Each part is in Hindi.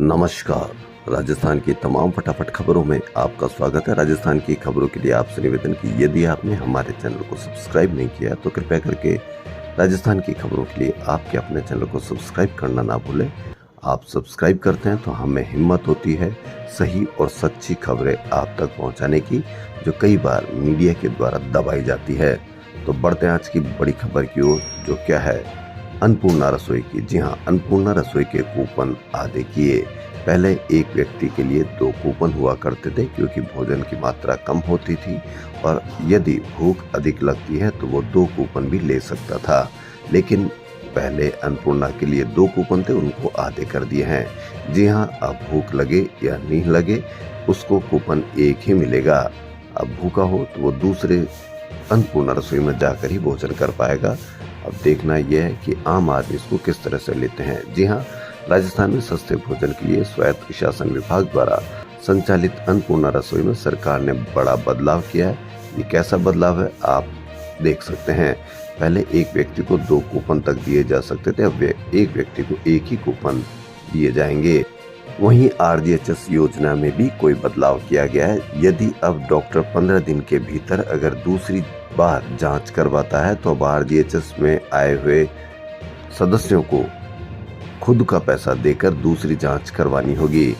नमस्कार। राजस्थान की तमाम फटाफट खबरों में आपका स्वागत है। राजस्थान की खबरों के लिए आपसे निवेदन की यदि आपने हमारे चैनल को सब्सक्राइब नहीं किया तो कृपया करके राजस्थान की खबरों के लिए आपके अपने चैनल को सब्सक्राइब करना ना भूलें। आप सब्सक्राइब करते हैं तो हमें हिम्मत होती है सही और सच्ची खबरें आप तक पहुंचाने की, जो कई बार मीडिया के द्वारा दबाई जाती है। तो बढ़ते हैं आज की बड़ी खबर की ओर, जो क्या है अन्नपूर्णा रसोई की। जी हाँ, अन्नपूर्णा रसोई के कूपन आ देखिए। पहले एक व्यक्ति के लिए 2 कूपन हुआ करते थे, क्योंकि भोजन की मात्रा कम होती थी और यदि भूख अधिक लगती है तो वो 2 कूपन भी ले सकता था। लेकिन पहले अन्नपूर्णा के लिए 2 कूपन थे, उनको आधे कर दिए हैं। जी हाँ, अब भूख लगे या नहीं लगे उसको कूपन एक ही मिलेगा। अब भूखा हो तो वो दूसरे अन्नपूर्णा रसोई में जाकर ही भोजन कर पाएगा। अब देखना यह है कि आम आदमी इसको किस तरह से लेते हैं। जी हाँ, राजस्थान में सस्ते भोजन के लिए स्वायत्त शासन विभाग द्वारा संचालित अन्नपूर्णा रसोई में सरकार ने बड़ा बदलाव किया है। ये कैसा बदलाव है आप देख सकते हैं। पहले एक व्यक्ति को 2 कूपन तक दिए जा सकते थे, अब एक व्यक्ति को एक ही कूपन दिए जाएंगे। वहीं आरजीएचएस योजना में भी कोई बदलाव किया गया है। यदि अब डॉक्टर 15 दिन के भीतर अगर दूसरी बार जांच करवाता है तो अब आरजीएचएस में आए हुए सदस्यों को खुद का पैसा देकर दूसरी जांच करवानी होगी।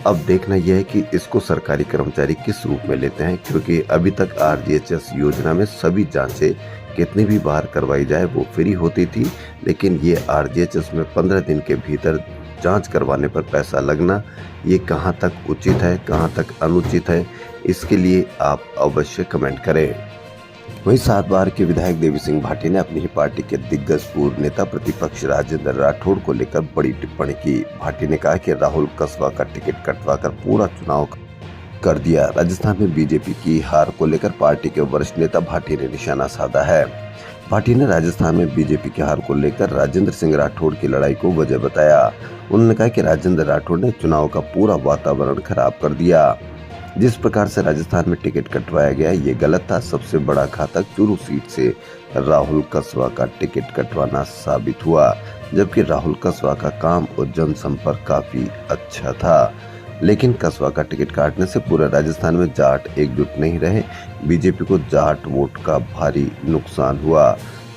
अब देखना यह है कि इसको सरकारी कर्मचारी किस रूप में लेते हैं, क्योंकि अभी तक आरजीएचएस योजना में सभी जांचें कितनी भी बार करवाई जाए वो फ्री होती थी। लेकिन ये आरजीएचएस में 15 दिन के भीतर जांच करवाने पर पैसा लगना, ये कहां तक उचित है, कहां तक अनुचित है, इसके लिए आप अवश्य कमेंट करें। वहीं 7 बार के विधायक देवी सिंह भाटी ने अपनी ही पार्टी के दिग्गज पूर्व नेता प्रतिपक्ष राजेंद्र राठौड़ को लेकर बड़ी टिप्पणी की। भाटी ने कहा कि राहुल कसवा का टिकट कटवाकर पूरा चुनाव कर दिया। राजस्थान में बीजेपी की हार को लेकर पार्टी के वरिष्ठ नेता भाटी ने निशाना साधा है। भाटी ने राजस्थान में बीजेपी की हार को लेकर राजेंद्र सिंह राठौड़ की लड़ाई को वजह बताया। उन्होंने कहा कि राजेंद्र राठौड़ ने चुनाव का पूरा वातावरण खराब कर दिया। जिस प्रकार से राजस्थान में टिकट कटवाया गया ये गलत था। सबसे बड़ा घातक चूरू सीट से राहुल कसवा का टिकट कटवाना साबित हुआ, जबकि राहुल कसवा का काम और जनसंपर्क काफी अच्छा था। लेकिन कसवा का टिकट काटने से पूरे राजस्थान में जाट एकजुट नहीं रहे। बीजेपी को जाट वोट का भारी नुकसान हुआ।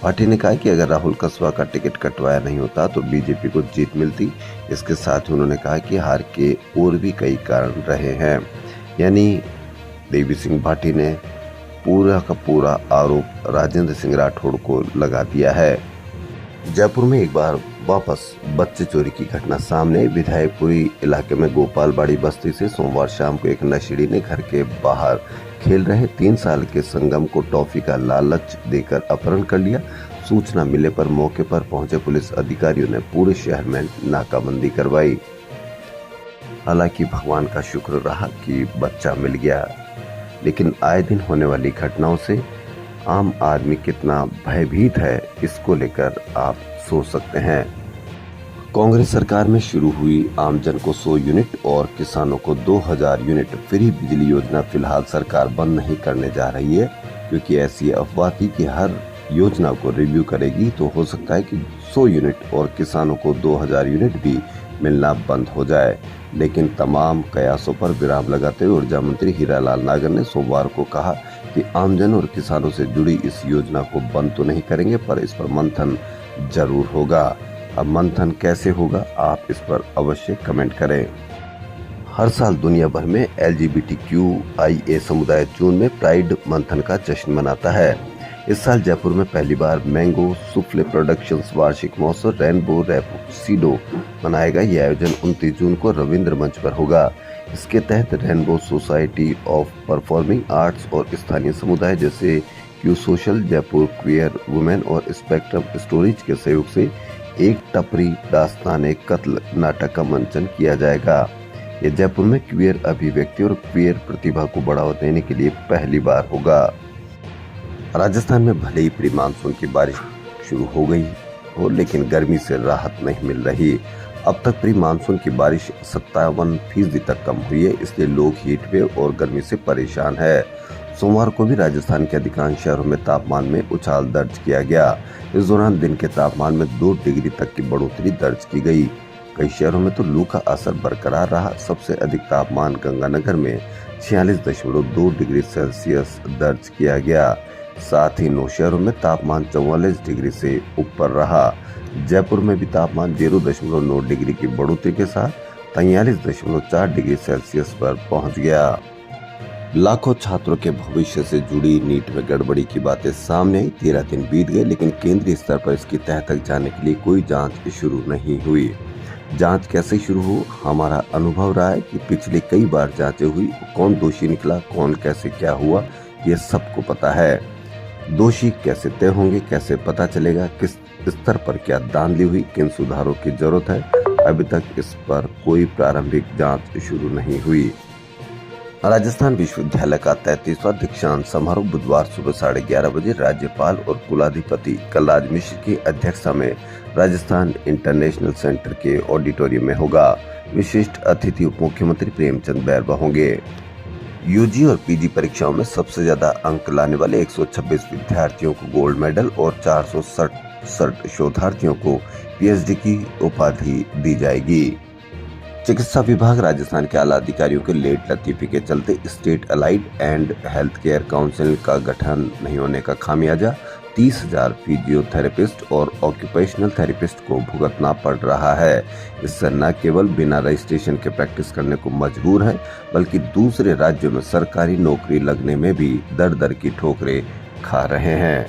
भाटी ने कहा कि अगर राहुल कसवा का टिकट कटवाया नहीं होता तो बीजेपी को जीत मिलती। इसके साथ ही उन्होंने कहा कि हार के और भी कई कारण रहे हैं। यानी देवी सिंह भाटी ने पूरा का पूरा आरोप राजेंद्र सिंह राठौड़ को लगा दिया है। जयपुर में एक बार वापस बच्चे चोरी की घटना सामने। विधायकपुरी इलाके में गोपालबाड़ी बस्ती से सोमवार शाम को एक नशेड़ी ने घर के बाहर खेल रहे 3 साल के संगम को टॉफी का लालच देकर अपहरण कर लिया। सूचना मिलने पर मौके पर पहुंचे पुलिस अधिकारियों ने पूरे शहर में नाकाबंदी करवाई। हालांकि भगवान का शुक्र रहा कि बच्चा मिल गया, लेकिन आए दिन होने वाली घटनाओं से आम आदमी कितना भयभीत है इसको लेकर आप सोच सकते हैं। कांग्रेस सरकार में शुरू हुई आमजन को 100 यूनिट और किसानों को 2000 यूनिट फ्री बिजली योजना फिलहाल सरकार बंद नहीं करने जा रही है, क्योंकि ऐसी अफवाह थी कि हर योजना को रिव्यू करेगी तो हो सकता है कि 100 यूनिट और किसानों को 2000 यूनिट भी मिलना बंद हो जाए। लेकिन तमाम कयासों पर विराम लगाते हुए ऊर्जा मंत्री हीरालाल नागर ने सोमवार को कहा कि आमजन और किसानों से जुड़ी इस योजना को बंद तो नहीं करेंगे, पर इस पर मंथन जरूर होगा। अब मंथन कैसे होगा आप इस पर अवश्य कमेंट करें। हर साल दुनिया भर में LGBTQIA समुदाय जून में प्राइड मंथन का जश्न मनाता है। इस साल जयपुर में पहली बार मैंगो सुफ्ले प्रोडक्शंस वार्षिक महोत्सव रेनबो रैपसीडो मनाएगा। यह आयोजन 29 जून को रविंद्र मंच पर होगा। इसके तहत rainbow society of performing arts और स्थानीय समुदाय जैसे Q social, Jaipur queer women और स्पेक्ट्रम स्टोरीज के सहयोग से एक टपरी दास्तान कत्ल नाटक का मंचन किया जाएगा। यह जयपुर में क्वियर अभिव्यक्ति और क्वियर प्रतिभा को बढ़ावा देने के लिए पहली बार होगा। राजस्थान में भले ही प्री मानसून की बारिश शुरू हो गई हो, लेकिन गर्मी से राहत नहीं मिल रही। अब तक प्री मानसून की बारिश 57% तक कम हुई है, इसलिए लोग हीट वेव और गर्मी से परेशान है। सोमवार को भी राजस्थान के अधिकांश शहरों में तापमान में उछाल दर्ज किया गया। इस दौरान दिन के तापमान में 2 डिग्री तक की बढ़ोतरी दर्ज की गई। कई शहरों में तो लू का असर बरकरार रहा। सबसे अधिक तापमान गंगानगर में 46.2 डिग्री सेल्सियस दर्ज किया गया। साथ ही 9 शहरों में तापमान 44 डिग्री से ऊपर रहा। जयपुर में भी तापमान 0.9 डिग्री की बढ़ोतरी के साथ 43.4 डिग्री सेल्सियस पर पहुंच गया। लाखों छात्रों के भविष्य से जुड़ी नीट में गड़बड़ी की बातें सामने आई। 13 दिन बीत गए लेकिन केंद्रीय स्तर पर इसकी तह तक जाने के लिए कोई जांच शुरू नहीं हुई। जांच कैसे शुरू हो, हमारा अनुभव रहा है कि पिछले कई बार जांचें हुई, कौन दोषी निकला, कौन कैसे क्या हुआ, ये सबको पता है। दोषी कैसे तय होंगे, कैसे पता चलेगा, किस स्तर पर क्या धांधली हुई, किन सुधारों की जरूरत है, अभी तक इस पर कोई प्रारंभिक जांच शुरू नहीं हुई। राजस्थान विश्वविद्यालय का 33वां दीक्षांत समारोह बुधवार सुबह 11:30 बजे राज्यपाल और कुलाधिपति कलराज मिश्र की अध्यक्षता में राजस्थान इंटरनेशनल सेंटर के ऑडिटोरियम में होगा। विशिष्ट अतिथि उप मुख्यमंत्री प्रेमचंद बैरवा होंगे। यूजी और पीजी परीक्षाओं में सबसे ज्यादा अंक लाने वाले 126 विद्यार्थियों को गोल्ड मेडल और 467 शोधार्थियों को पीएचडी की उपाधि दी जाएगी। चिकित्सा विभाग राजस्थान के आला अधिकारियों के लेट लतीफी के चलते state allied and health care council का गठन नहीं होने का खामियाजा 30,000 फिजियोथेरेपिस्ट और ऑक्यूपेशनल थेरेपिस्ट को भुगतना पड़ रहा है। इससे न केवल बिना रजिस्ट्रेशन के प्रैक्टिस करने को मजबूर है, बल्कि दूसरे राज्यों में सरकारी नौकरी लगने में भी दर दर की ठोकरें खा रहे हैं।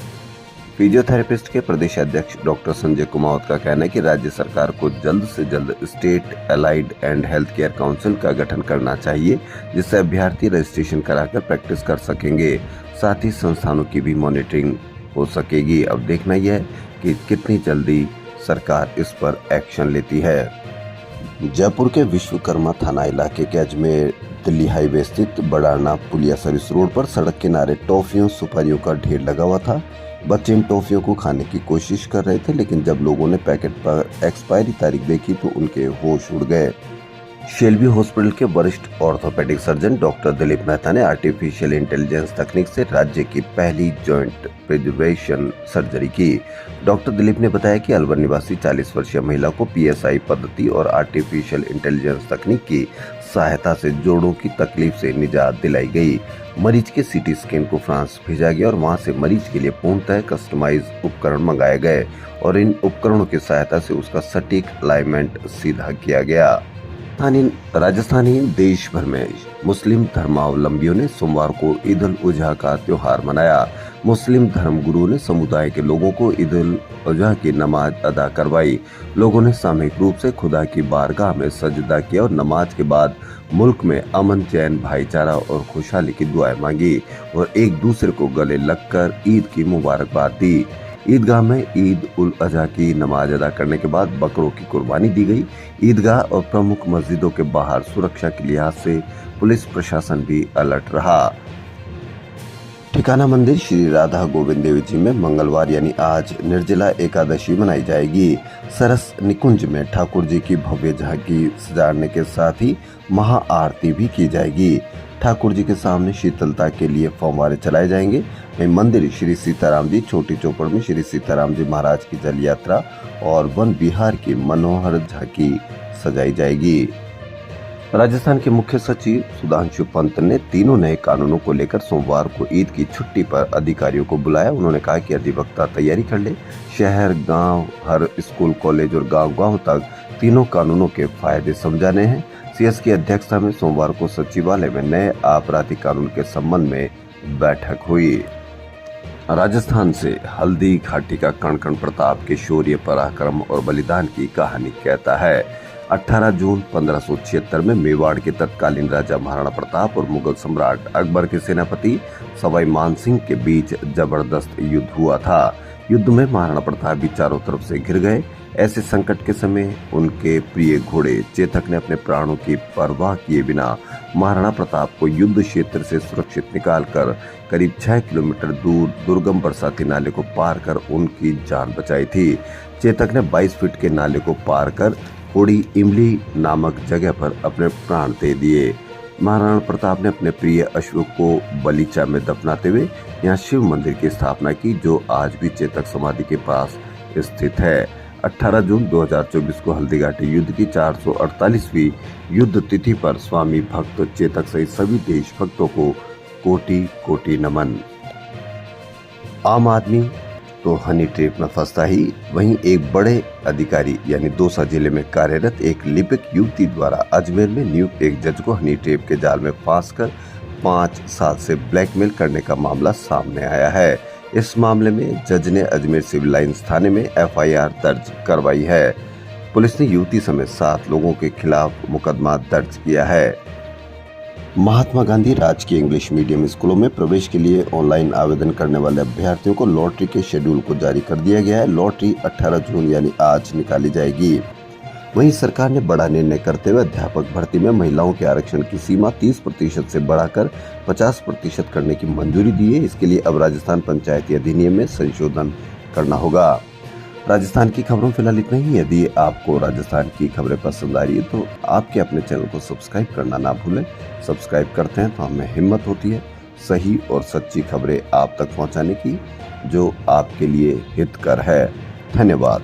फिजियोथेरेपिस्ट के प्रदेश अध्यक्ष डॉक्टर संजय कुमावत का कहना है कि राज्य सरकार को जल्द से जल्द state allied and health care council का गठन करना चाहिए, जिससे अभ्यर्थी रजिस्ट्रेशन कराकर प्रैक्टिस कर सकेंगे। साथ ही संस्थानों की भी मॉनिटरिंग हो सकेगी। अब देखना यह है कि कितनी जल्दी सरकार इस पर एक्शन लेती है। जयपुर के विश्वकर्मा थाना इलाके के अजमेर दिल्ली हाईवे स्थित बड़ाना पुलिया सर्विस रोड पर सड़क किनारे टॉफियों सुपारियों का ढेर लगा हुआ था। बच्चे इन टॉफियों को खाने की कोशिश कर रहे थे, लेकिन जब लोगों ने पैकेट पर एक्सपायरी तारीख देखी तो उनके होश उड़ गए। शेल्बी हॉस्पिटल के वरिष्ठ orthopaedic surgeon doctor Dilip Mehta ने आर्टिफिशियल इंटेलिजेंस तकनीक से राज्य की पहली जॉइंट प्रिजर्वेशन सर्जरी की। डॉक्टर दिलीप ने बताया कि अलवर निवासी 40 वर्षीय महिला को पीएसआई पद्धति और आर्टिफिशियल इंटेलिजेंस तकनीक की सहायता से जोड़ों की तकलीफ से निजात दिलाई गई। मरीज के सीटी स्कैन को फ्रांस भेजा गया और वहां से मरीज के लिए पूर्णतः कस्टमाइज उपकरण मंगाए गए और इन उपकरणों की सहायता से उसका सटीक अलाइनमेंट सीधा किया गया। राजस्थान ही देश भर में मुस्लिम धर्मावलंबियों ने सोमवार को ईद उल अजहा का त्योहार मनाया। मुस्लिम धर्मगुरुओं ने समुदाय के लोगों को ईद उल अजहा की नमाज अदा करवाई। लोगों ने सामूहिक रूप से खुदा की बारगाह में सजदा किया और नमाज के बाद मुल्क में अमन, चैन, भाईचारा और खुशहाली की दुआएं मांगी और एक दूसरे को गले लगकर ईद की मुबारकबाद दी। ईदगाह में ईद उल अजहा की नमाज अदा करने के बाद बकरों की कुर्बानी दी गई। ईदगाह और प्रमुख मस्जिदों के बाहर सुरक्षा के लिहाज से पुलिस प्रशासन भी अलर्ट रहा। ठिकाना मंदिर श्री राधा गोविंद देव जी में मंगलवार यानी आज निर्जला एकादशी मनाई जाएगी। सरस निकुंज में ठाकुर जी की भव्य झांकी सजाने के साथ ही महाआरती भी की जाएगी। ठाकुर जी के सामने शीतलता के लिए फव्वारे चलाए जाएंगे। वहीं मंदिर श्री सीताराम जी छोटी चौपड़ में श्री सीताराम जी महाराज की जल यात्रा और वन विहार की मनोहर झांकी सजाई जाएगी। राजस्थान के मुख्य सचिव सुधांशु पंत ने तीनों नए कानूनों को लेकर सोमवार को ईद की छुट्टी पर अधिकारियों को बुलाया। उन्होंने कहा कि अधिवक्ता तैयारी कर ले। शहर, गांव, हर स्कूल, कॉलेज और गांव तक तीनों कानूनों के फायदे समझाने हैं। सीएस की अध्यक्षता में सोमवार को सचिवालय में नए आपराधिक कानून के संबंध में बैठक हुई। राजस्थान से हल्दी घाटी का कण कण प्रताप के शौर्य, पराक्रम और बलिदान की कहानी कहता है। 18 जून 1576 में मेवाड़ के तत्कालीन राजा महाराणा प्रताप और मुगल सम्राट अकबर के सेनापति सवाई मानसिंह के बीच जबरदस्त युद्ध हुआ था। युद्ध में महाराणा प्रताप भी चारों तरफ से घिर गए। ऐसे संकट के समय उनके प्रिय घोड़े चेतक ने अपने प्राणों की परवाह किए बिना महाराणा प्रताप को युद्ध क्षेत्र से सुरक्षित निकालकर करीब 6 किलोमीटर दूर दुर्गम बरसाती नाले को पार कर उनकी जान बचाई थी। चेतक ने 22 फीट के नाले को पार कर कोड़ी इमली नामक जगह पर अपने प्राण दे दिए। महाराणा प्रताप ने अपने प्रिय अश्व को बलीचा में दफनाते हुए यहाँ शिव मंदिर की स्थापना की, जो आज भी चेतक समाधि के पास स्थित है। 18 जून 2024 को हल्दीघाटी युद्ध की 448वीं युद्ध तिथि पर स्वामी भक्त चेतक सहित सभी देशभक्तों को कोटि कोटि नमन। आम आदमी तो हनी ट्रैप में फंसता ही, वहीं एक बड़े अधिकारी यानी दौसा जिले में कार्यरत एक लिपिक युवती द्वारा अजमेर में नियुक्त एक जज को हनी ट्रैप के जाल में फंसकर 5 साल से ब्लैकमेल करने का मामला सामने आया है। इस मामले में जज ने अजमेर सिविल लाइंस थाने में FIR दर्ज करवाई है। पुलिस ने युवती समेत 7 लोगों के खिलाफ मुकदमा दर्ज किया है। महात्मा गांधी राजकीय इंग्लिश मीडियम स्कूलों में प्रवेश के लिए ऑनलाइन आवेदन करने वाले अभ्यर्थियों को लॉटरी के शेड्यूल को जारी कर दिया गया है। लॉटरी 18 जून यानी आज निकाली जाएगी। वहीं सरकार ने बड़ा निर्णय करते हुए अध्यापक भर्ती में महिलाओं के आरक्षण की सीमा 30% से बढ़ाकर 50% करने की मंजूरी दी है। इसके लिए अब राजस्थान पंचायती अधिनियम में संशोधन करना होगा। राजस्थान की खबरों फिलहाल इतना ही। यदि आपको राजस्थान की खबरें पसंद आ रही है तो आपके अपने चैनल को सब्सक्राइब करना ना भूलें। सब्सक्राइब करते हैं तो हमें हिम्मत होती है सही और सच्ची खबरें आप तक पहुंचाने की, जो आपके लिए हितकर है। धन्यवाद।